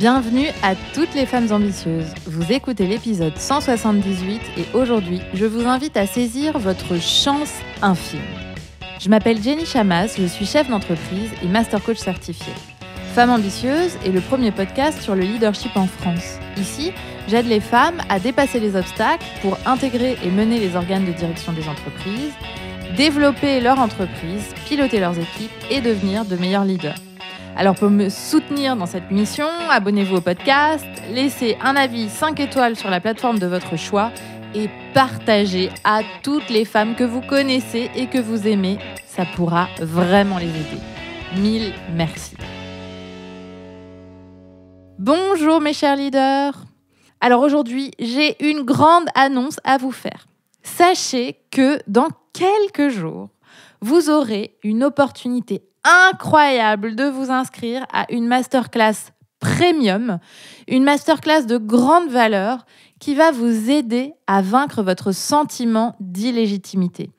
Bienvenue à toutes les femmes ambitieuses. Vous écoutez l'épisode 178 et aujourd'hui, je vous invite à saisir votre chance infime. Je m'appelle Jenny Chamas, je suis chef d'entreprise et master coach certifié. Femme ambitieuse est le premier podcast sur le leadership en France. Ici, j'aide les femmes à dépasser les obstacles pour intégrer et mener les organes de direction des entreprises, développer leur entreprise, piloter leurs équipes et devenir de meilleurs leaders. Alors pour me soutenir dans cette mission, abonnez-vous au podcast, laissez un avis 5 étoiles sur la plateforme de votre choix et partagez à toutes les femmes que vous connaissez et que vous aimez. Ça pourra vraiment les aider. 1000 merci. Bonjour mes chers leaders. Alors aujourd'hui, j'ai une grande annonce à vous faire. Sachez que dans quelques jours, vous aurez une opportunité incroyable de vous inscrire à une masterclass premium, une masterclass de grande valeur qui va vous aider à vaincre votre sentiment d'illégitimité.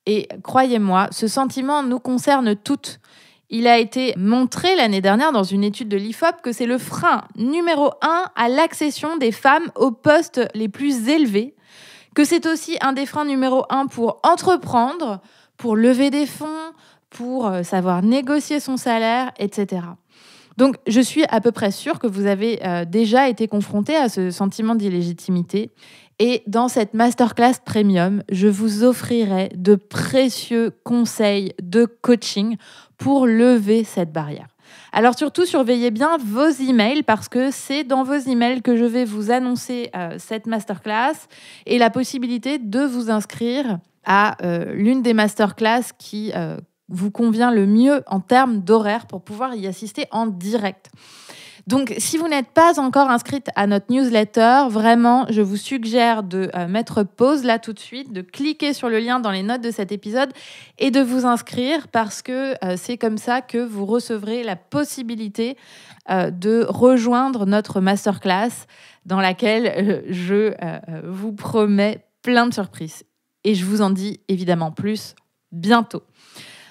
Et croyez-moi, ce sentiment nous concerne toutes. Il a été montré l'année dernière dans une étude de l'IFOP que c'est le frein numéro 1 à l'accession des femmes aux postes les plus élevés, que c'est aussi un des freins numéro 1 pour entreprendre, pour lever des fonds, pour savoir négocier son salaire, etc. Donc, je suis à peu près sûre que vous avez déjà été confronté à ce sentiment d'illégitimité. Et dans cette masterclass premium, je vous offrirai de précieux conseils de coaching pour lever cette barrière. Alors surtout, surveillez bien vos emails parce que c'est dans vos emails que je vais vous annoncer cette masterclass et la possibilité de vous inscrire à l'une des masterclass qui vous convient le mieux en termes d'horaire pour pouvoir y assister en direct. Donc, si vous n'êtes pas encore inscrite à notre newsletter, vraiment, je vous suggère de mettre pause là tout de suite, de cliquer sur le lien dans les notes de cet épisode et de vous inscrire parce que c'est comme ça que vous recevrez la possibilité de rejoindre notre masterclass dans laquelle je vous promets plein de surprises. Et je vous en dis évidemment plus bientôt.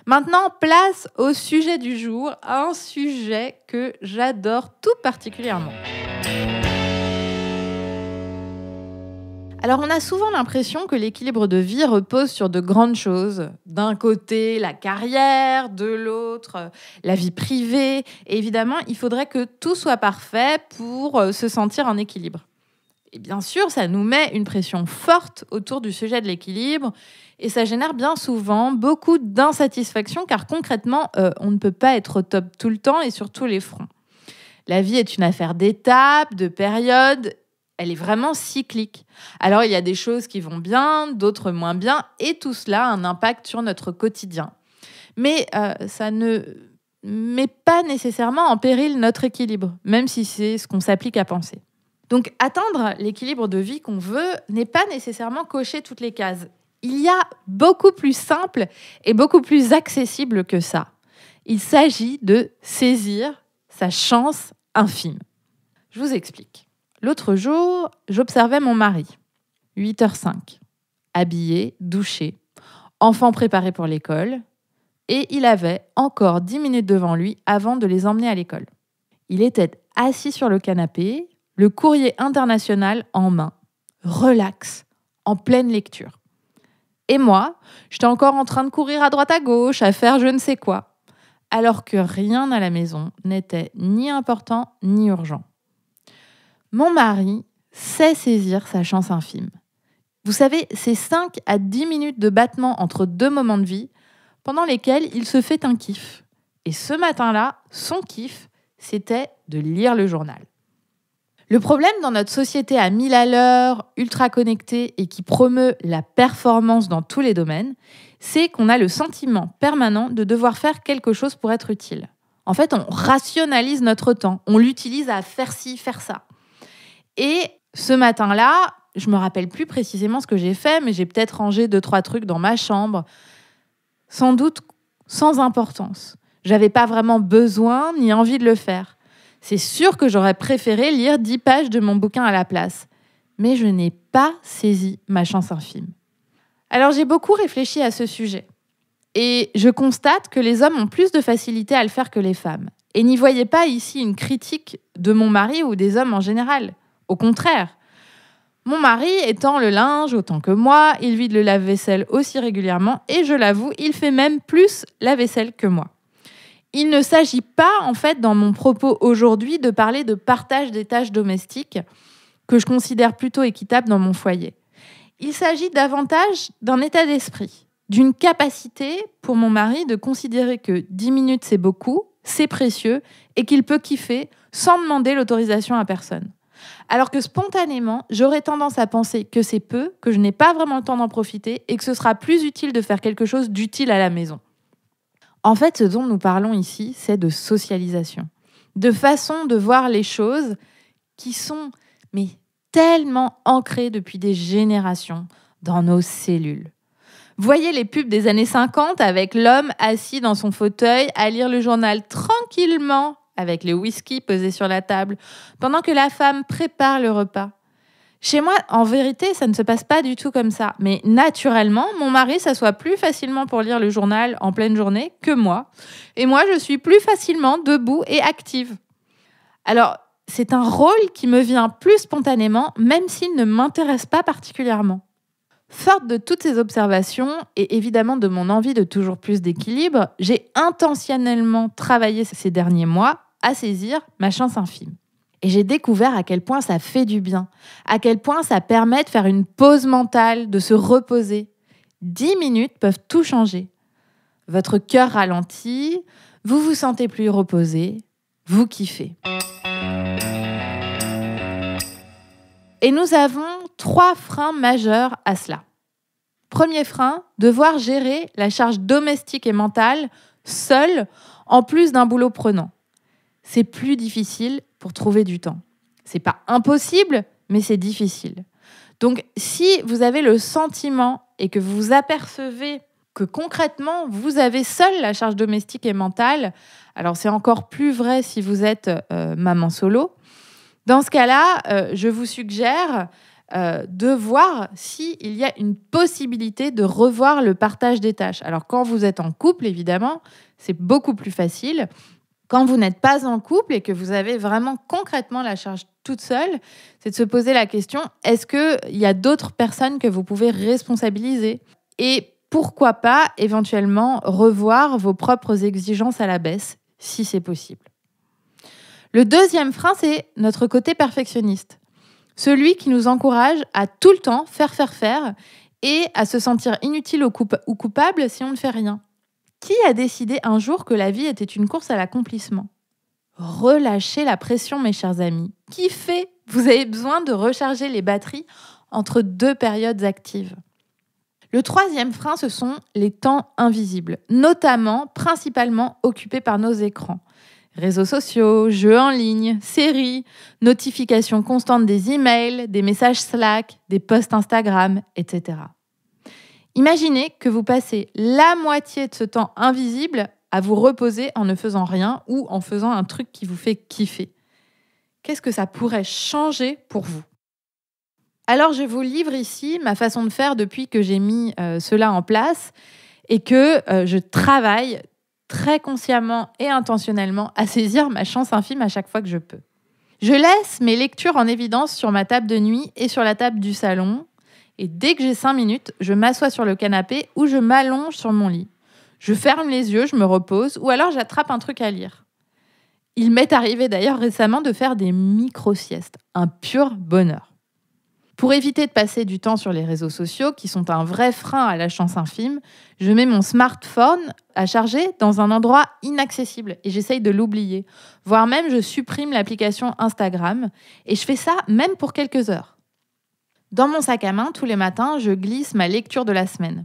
Maintenant, place au sujet du jour, un sujet que j'adore tout particulièrement. Alors, on a souvent l'impression que l'équilibre de vie repose sur de grandes choses. D'un côté, la carrière, de l'autre, la vie privée. Et évidemment, il faudrait que tout soit parfait pour se sentir en équilibre. Et bien sûr, ça nous met une pression forte autour du sujet de l'équilibre et ça génère bien souvent beaucoup d'insatisfaction car concrètement, on ne peut pas être au top tout le temps et sur tous les fronts. La vie est une affaire d'étapes, de périodes, elle est vraiment cyclique. Alors, il y a des choses qui vont bien, d'autres moins bien et tout cela a un impact sur notre quotidien. Mais ça ne met pas nécessairement en péril notre équilibre, même si c'est ce qu'on s'applique à penser. Donc, atteindre l'équilibre de vie qu'on veut n'est pas nécessairement cocher toutes les cases. Il y a beaucoup plus simple et beaucoup plus accessible que ça. Il s'agit de saisir sa chance infime. Je vous explique. L'autre jour, j'observais mon mari. 8h05. Habillé, douché, enfant préparé pour l'école. Et il avait encore 10 minutes devant lui avant de les emmener à l'école. Il était assis sur le canapé, le courrier international en main, relax, en pleine lecture. Et moi, j'étais encore en train de courir à droite à gauche, à faire je ne sais quoi, alors que rien à la maison n'était ni important ni urgent. Mon mari sait saisir sa chance infime. Vous savez, c'est 5 à 10 minutes de battement entre deux moments de vie pendant lesquels il se fait un kiff. Et ce matin-là, son kiff, c'était de lire le journal. Le problème dans notre société à 1000 à l'heure, ultra connectée et qui promeut la performance dans tous les domaines, c'est qu'on a le sentiment permanent de devoir faire quelque chose pour être utile. En fait, on rationalise notre temps, on l'utilise à faire ci, faire ça. Et ce matin-là, je me rappelle plus précisément ce que j'ai fait, mais j'ai peut-être rangé 2-3 trucs dans ma chambre, sans doute sans importance. J'avais pas vraiment besoin ni envie de le faire. C'est sûr que j'aurais préféré lire 10 pages de mon bouquin à la place. Mais je n'ai pas saisi ma chance infime. Alors j'ai beaucoup réfléchi à ce sujet. Et je constate que les hommes ont plus de facilité à le faire que les femmes. Et n'y voyez pas ici une critique de mon mari ou des hommes en général. Au contraire. Mon mari étend le linge autant que moi, il vide le lave-vaisselle aussi régulièrement et je l'avoue, il fait même plus la vaisselle que moi. Il ne s'agit pas, en fait, dans mon propos aujourd'hui, de parler de partage des tâches domestiques que je considère plutôt équitable dans mon foyer. Il s'agit davantage d'un état d'esprit, d'une capacité pour mon mari de considérer que 10 minutes c'est beaucoup, c'est précieux et qu'il peut kiffer sans demander l'autorisation à personne. Alors que spontanément, j'aurais tendance à penser que c'est peu, que je n'ai pas vraiment le temps d'en profiter et que ce sera plus utile de faire quelque chose d'utile à la maison. En fait, ce dont nous parlons ici, c'est de socialisation, de façon de voir les choses qui sont tellement ancrées depuis des générations dans nos cellules. Voyez les pubs des années 50 avec l'homme assis dans son fauteuil à lire le journal tranquillement avec le whisky posé sur la table, pendant que la femme prépare le repas. Chez moi, en vérité, ça ne se passe pas du tout comme ça. Mais naturellement, mon mari s'assoit plus facilement pour lire le journal en pleine journée que moi. Et moi, je suis plus facilement debout et active. Alors, c'est un rôle qui me vient plus spontanément, même s'il ne m'intéresse pas particulièrement. Forte de toutes ces observations et évidemment de mon envie de toujours plus d'équilibre, j'ai intentionnellement travaillé ces derniers mois à saisir ma chance infime. Et j'ai découvert à quel point ça fait du bien, à quel point ça permet de faire une pause mentale, de se reposer. 10 minutes peuvent tout changer. Votre cœur ralentit, vous vous sentez plus reposé, vous kiffez. Et nous avons 3 freins majeurs à cela. Premier frein, devoir gérer la charge domestique et mentale seul, en plus d'un boulot prenant. C'est plus difficile pour trouver du temps. C'est pas impossible, mais c'est difficile. Donc, si vous avez le sentiment et que vous vous apercevez que concrètement, vous avez seul la charge domestique et mentale, alors c'est encore plus vrai si vous êtes maman solo. Dans ce cas-là, je vous suggère de voir s'il y a une possibilité de revoir le partage des tâches. Alors, quand vous êtes en couple, évidemment, c'est beaucoup plus facile. Quand vous n'êtes pas en couple et que vous avez vraiment concrètement la charge toute seule, c'est de se poser la question, est-ce qu'il y a d'autres personnes que vous pouvez responsabiliser ? Et pourquoi pas, éventuellement, revoir vos propres exigences à la baisse, si c'est possible. Le deuxième frein, c'est notre côté perfectionniste. Celui qui nous encourage à tout le temps faire et à se sentir inutile ou coupable si on ne fait rien. Qui a décidé un jour que la vie était une course à l'accomplissement ? Relâchez la pression, mes chers amis. Kiffez ! Vous avez besoin de recharger les batteries entre 2 périodes actives. Le troisième frein, ce sont les temps invisibles, notamment, principalement occupés par nos écrans. Réseaux sociaux, jeux en ligne, séries, notifications constantes des emails, des messages Slack, des posts Instagram, etc. Imaginez que vous passez la moitié de ce temps invisible à vous reposer en ne faisant rien ou en faisant un truc qui vous fait kiffer. Qu'est-ce que ça pourrait changer pour vous ? Alors, je vous livre ici ma façon de faire depuis que j'ai mis cela en place et que je travaille très consciemment et intentionnellement à saisir ma chance infime à chaque fois que je peux. Je laisse mes lectures en évidence sur ma table de nuit et sur la table du salon. Et dès que j'ai 5 minutes, je m'assois sur le canapé ou je m'allonge sur mon lit. Je ferme les yeux, je me repose ou alors j'attrape un truc à lire. Il m'est arrivé d'ailleurs récemment de faire des micro-siestes, un pur bonheur. Pour éviter de passer du temps sur les réseaux sociaux, qui sont un vrai frein à la chance infime, je mets mon smartphone à charger dans un endroit inaccessible et j'essaye de l'oublier. Voire même, je supprime l'application Instagram et je fais ça même pour quelques heures. Dans mon sac à main, tous les matins, je glisse ma lecture de la semaine.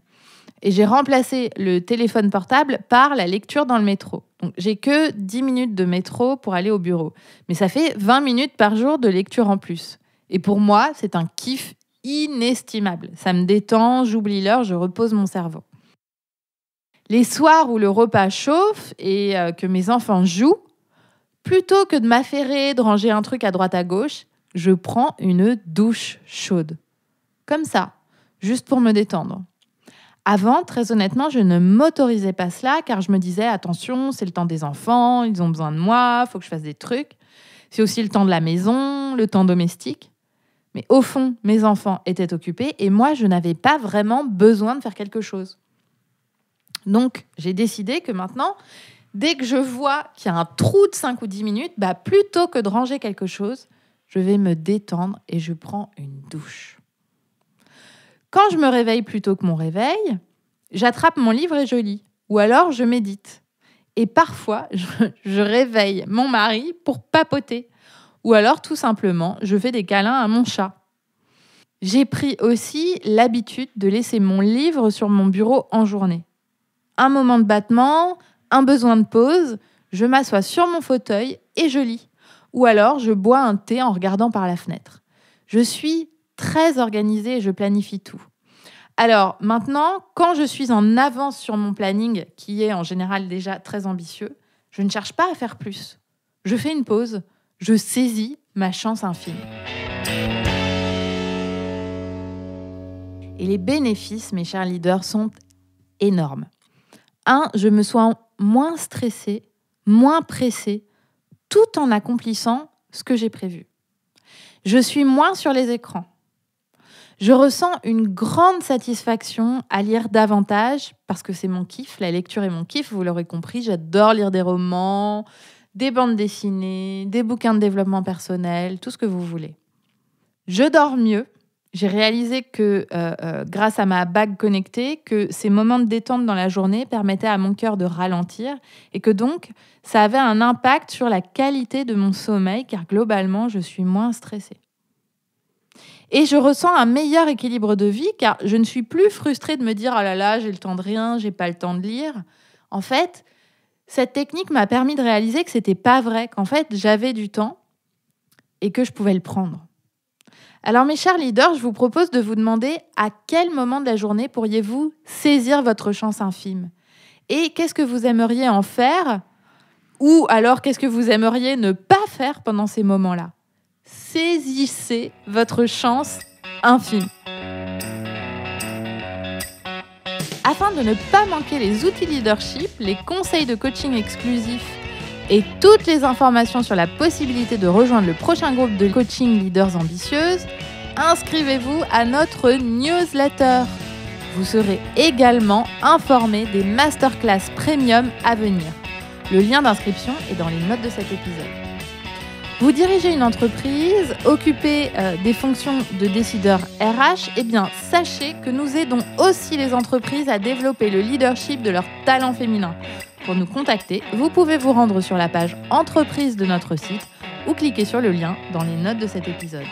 Et j'ai remplacé le téléphone portable par la lecture dans le métro. Donc, j'ai que 10 minutes de métro pour aller au bureau. Mais ça fait 20 minutes par jour de lecture en plus. Et pour moi, c'est un kiff inestimable. Ça me détend, j'oublie l'heure, je repose mon cerveau. Les soirs où le repas chauffe et que mes enfants jouent, plutôt que de m'affairer, de ranger un truc à droite à gauche, je prends une douche chaude. Comme ça, juste pour me détendre. Avant, très honnêtement, je ne m'autorisais pas cela car je me disais attention, c'est le temps des enfants, ils ont besoin de moi, il faut que je fasse des trucs. C'est aussi le temps de la maison, le temps domestique. Mais au fond, mes enfants étaient occupés et moi, je n'avais pas vraiment besoin de faire quelque chose. Donc, j'ai décidé que maintenant, dès que je vois qu'il y a un trou de 5 ou 10 minutes, plutôt que de ranger quelque chose, je vais me détendre et je prends une douche. Quand je me réveille plus tôt que mon réveil, j'attrape mon livre et je lis. Ou alors, je médite. Et parfois, je réveille mon mari pour papoter. Ou alors, tout simplement, je fais des câlins à mon chat. J'ai pris aussi l'habitude de laisser mon livre sur mon bureau en journée. Un moment de battement, un besoin de pause, je m'assois sur mon fauteuil et je lis. Ou alors, je bois un thé en regardant par la fenêtre. Je suis très organisée et je planifie tout. Alors maintenant, quand je suis en avance sur mon planning, qui est en général déjà très ambitieux, je ne cherche pas à faire plus. Je fais une pause, je saisis ma chance infime. Et les bénéfices, mes chers leaders, sont énormes. 1, je me sens moins stressée, moins pressée, tout en accomplissant ce que j'ai prévu. Je suis moins sur les écrans. Je ressens une grande satisfaction à lire davantage parce que c'est mon kiff, la lecture est mon kiff, vous l'aurez compris, j'adore lire des romans, des bandes dessinées, des bouquins de développement personnel, tout ce que vous voulez. Je dors mieux. J'ai réalisé que, grâce à ma bague connectée, que ces moments de détente dans la journée permettaient à mon cœur de ralentir et que donc, ça avait un impact sur la qualité de mon sommeil car globalement, je suis moins stressée. Et je ressens un meilleur équilibre de vie car je ne suis plus frustrée de me dire « Oh là là, j'ai le temps de rien, j'ai pas le temps de lire ». En fait, cette technique m'a permis de réaliser que c'était pas vrai, qu'en fait, j'avais du temps et que je pouvais le prendre. Alors mes chers leaders, je vous propose de vous demander à quel moment de la journée pourriez-vous saisir votre chance infime ? Et qu'est-ce que vous aimeriez en faire ? Ou alors qu'est-ce que vous aimeriez ne pas faire pendant ces moments-là ? Saisissez votre chance infime. Afin de ne pas manquer les outils leadership, les conseils de coaching exclusifs et toutes les informations sur la possibilité de rejoindre le prochain groupe de coaching leaders ambitieuses, inscrivez-vous à notre newsletter. Vous serez également informé des masterclass premium à venir. Le lien d'inscription est dans les notes de cet épisode. Vous dirigez une entreprise, occupez des fonctions de décideur RH, eh bien, sachez que nous aidons aussi les entreprises à développer le leadership de leur talent féminin. Pour nous contacter, vous pouvez vous rendre sur la page entreprise de notre site ou cliquer sur le lien dans les notes de cet épisode.